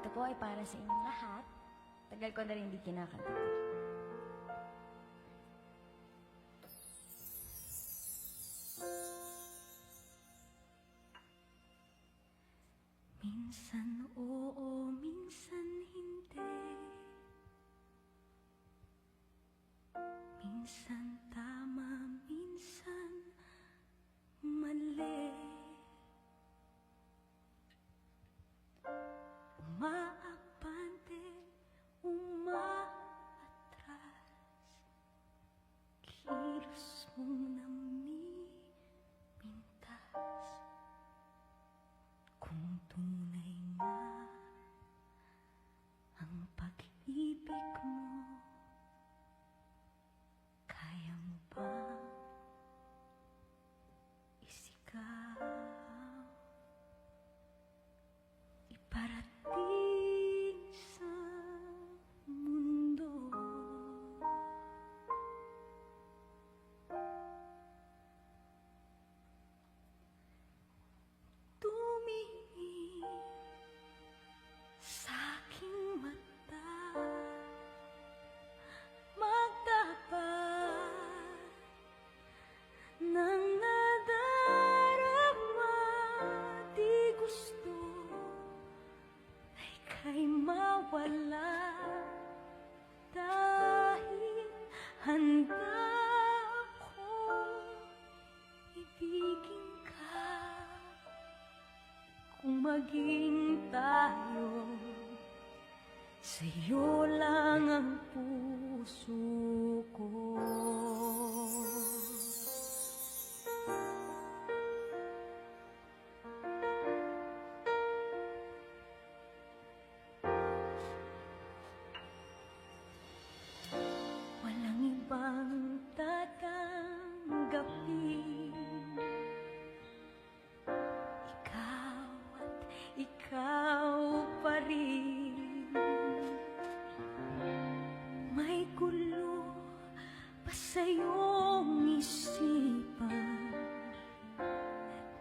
Ito po ay para sa inyong lahat. Tagal ko na rin hindi kinakanta to. Minsan oo, minsan hindi. Minsan tama, minsan mali. Umaabante, umaatras. Kilos mong namimintas. Kung tunay nga ang pag-ibig mo, kaya mo bang isigaw? Iparating sa mundo. Tumingin sa aking mata, magtapat ng nadarama. Di gusto na ika'y mawala, dahil handa akong ibigin ka. Kung maging tayo, sa'yo lang ang puso ko. Walang ibang tatanggapin. Ikaw at ikaw pa rin. May gulo pa sa'yong isipan,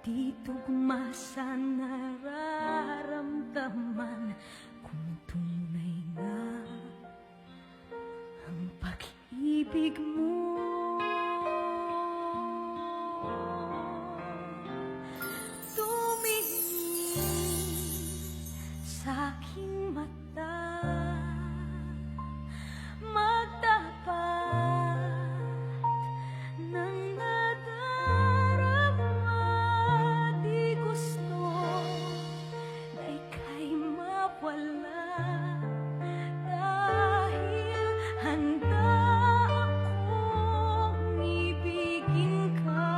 di tugma sa nararamdaman. Kung tunay nga ang pag-ibig mo, tumingin sa aking mata, magtapat ng nadarama. Di gusto na ika'y mawala, dahil handa akong ibigin ka.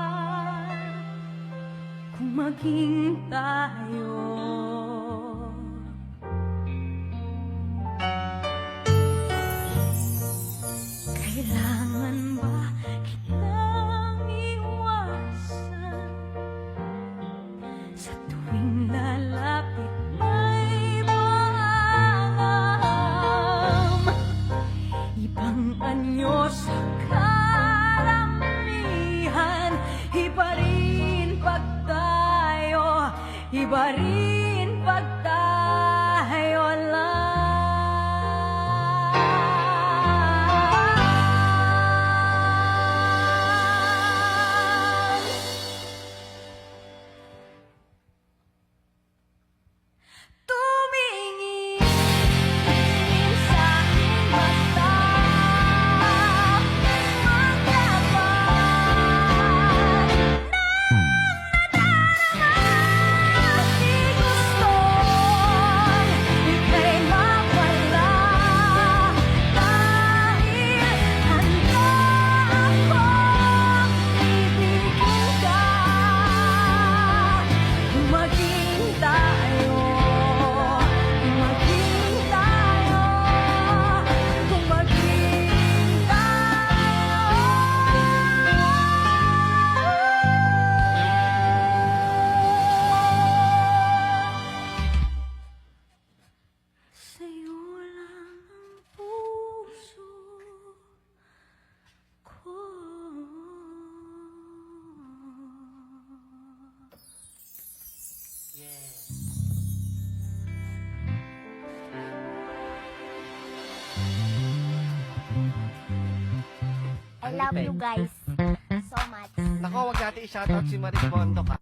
Kung maging tayo, kailangan ba kitang iwasan? Sa tuwing lalapit may maam, ibang anyo sa karamihan. Iba rin pag tayo, iba rin pag tayo lang. Tumingin sa aking mata, magtapat ng nadarama. Di gusto I love you guys so much. Nako, wag natin i-shoutout si Marie Bondo ka.